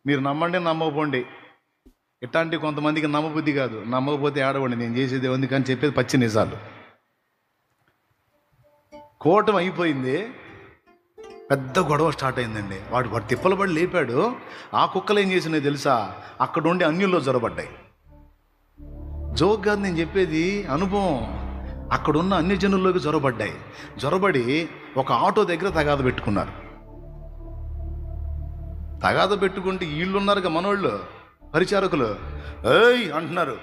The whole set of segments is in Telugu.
మీరు నమ్మండి నమ్మకపోండి, ఇట్లాంటి కొంతమందికి నమ్మబుద్ధి కాదు. నమ్మకపోతే ఆడవండి, నేను చేసేది ఉంది కానీ చెప్పేది పచ్చి నిజాలు. కూటమి అయిపోయింది, పెద్ద గొడవ స్టార్ట్ అయిందండి. వాడు తిప్పలు పడి లేపాడు. ఆ కుక్కలు ఏం చేసినాయి తెలుసా? అక్కడ ఉండి అన్యుల్లో జొరబడ్డాయి. జోక్ కాదు నేను చెప్పేది, అనుభవం. అక్కడున్న అన్ని జనుల్లోకి జొరబడి ఒక ఆటో దగ్గర తగాద పెట్టుకున్నారు. తగాద పెట్టుకుంటే వీళ్ళున్నారుగా మనోళ్ళు పరిచారకులు, ఏయ్ అంటున్నారు.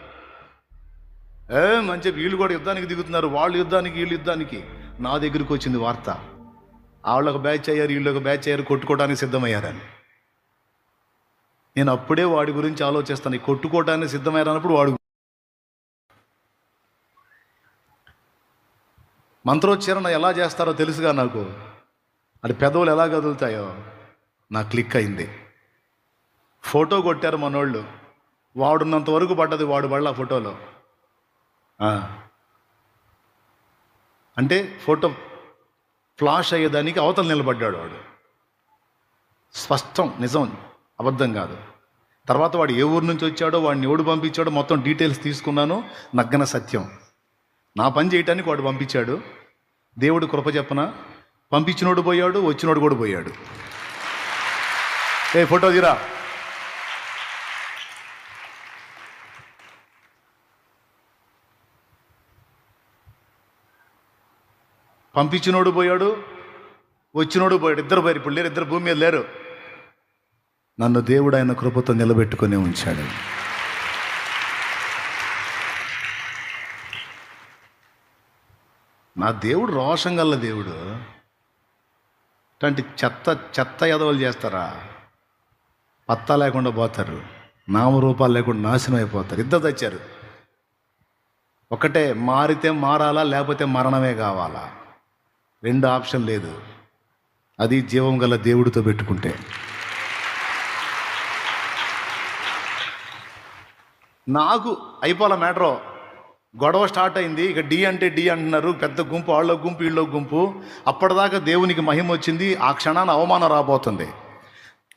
అని చెప్పి వీళ్ళు కూడా యుద్ధానికి దిగుతున్నారు. వాళ్ళు యుద్ధానికి, వీళ్ళు యుద్ధానికి. నా దగ్గరికి వచ్చింది వార్త, వాళ్ళొక బ్యాచ్ అయ్యారు, వీళ్ళొక బ్యాచ్ అయ్యారు, కొట్టుకోవడానికి సిద్ధమయ్యారని. నేను అప్పుడే వాడి గురించి ఆలోచిస్తాను. ఈ కొట్టుకోవడానికి సిద్ధమయ్యారన్నప్పుడు వాడు మంత్రోచ్చారణ ఎలా చేస్తారో తెలుసుగా నాకు. అది పెదవులు ఎలా కదులుతాయో నాకు క్లిక్ అయింది. ఫోటో కొట్టారు మనోళ్ళు. వాడున్నంత వరకు పడ్డది వాడు పడలా ఫోటోలో. అంటే ఫోటో ఫ్లాష్ అయ్యేదానికి అవతల నిలబడ్డాడు వాడు. స్పష్టం, నిజం, అబద్ధం కాదు. తర్వాత వాడు ఏ ఊరు నుంచి వచ్చాడో, వాడిని ఎవడు పంపించాడో మొత్తం డీటెయిల్స్ తీసుకున్నాను. నగ్గన సత్యం. నా పని చేయటానికి వాడు పంపించాడు. దేవుడు కృప చెప్పన, పంపించినోడు పోయాడు, వచ్చినోడు కూడా పోయాడు. ఏ ఫోటో తీరా. పంపించినోడు పోయాడు, వచ్చినోడు పోయాడు. ఇద్దరు పోయారు. ఇప్పుడు లేరు, ఇద్దరు భూమి మీద లేరు. నన్ను దేవుడు ఆయన కృపతో నిలబెట్టుకుని ఉంచాడు. నా దేవుడు రోషం గల్ల దేవుడు. ఇట్లాంటి చెత్త ఎదవలు చేస్తారా? పత్తా లేకుండా పోతారు, నామరూపాలు లేకుండా నాశనం అయిపోతారు. ఇద్దరు తెచ్చారు. ఒకటే, మారితే మారాలా, లేకపోతే మరణమే కావాలా. రెండు ఆప్షన్ లేదు. అది జీవం గల దేవుడితో పెట్టుకుంటే. నాకు అయిపోలే మ్యాటరు. గొడవ స్టార్ట్ అయింది. ఇక డి అంటే డి అంటున్నారు. పెద్ద గుంపు, వాళ్ళ గుంపు, వీళ్ళ గుంపు. అప్పటిదాకా దేవునికి మహిమ వచ్చింది. ఆ క్షణాన అవమానం రాబోతుంది.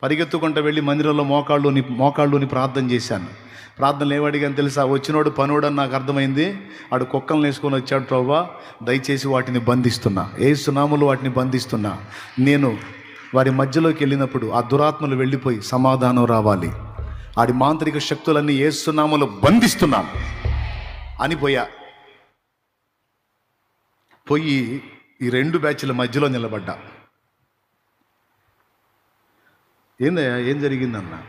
పరిగెత్తుకుంటూ వెళ్ళి మందిరంలో మోకాళ్ళుని ప్రార్థన చేశాను. ప్రార్థనలు ఏమడిగాని తెలుసా? వచ్చినోడు పనోడు అని నాకు అర్థమైంది. ఆడు కుక్కలను వేసుకొని వచ్చాడు. ప్రభువా, దయచేసి వాటిని బంధిస్తున్నా, యేసు నామములో వాటిని బంధిస్తున్నా. నేను వారి మధ్యలోకి వెళ్ళినప్పుడు ఆ దురాత్మలు వెళ్ళిపోయి సమాధానం రావాలి. ఆడి మాంత్రిక శక్తులన్నీ యేసు నామములో బంధిస్తున్నాను అని పోయి ఈ రెండు బ్యాచ్ల మధ్యలో నిలబడ్డా. ఏందయ్యా, ఏం జరిగిందన్న?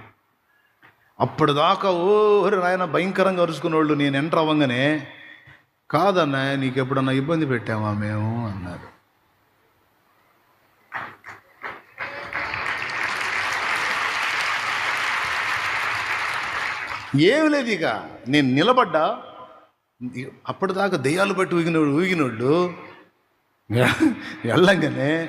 అప్పటిదాకా ఓహరి నాయన భయంకరంగా అరుచుకునేవాళ్ళు. నేను ఎంటర్ అవ్వగానే, కాదన్న నీకు ఎప్పుడన్నా ఇబ్బంది పెట్టామా మేము అన్నారు. ఏమి లేదు. ఇక నేను నిలబడ్డా. అప్పటిదాకా దెయ్యాలు బట్టి ఊగినోళ్ళు వెళ్ళంగానే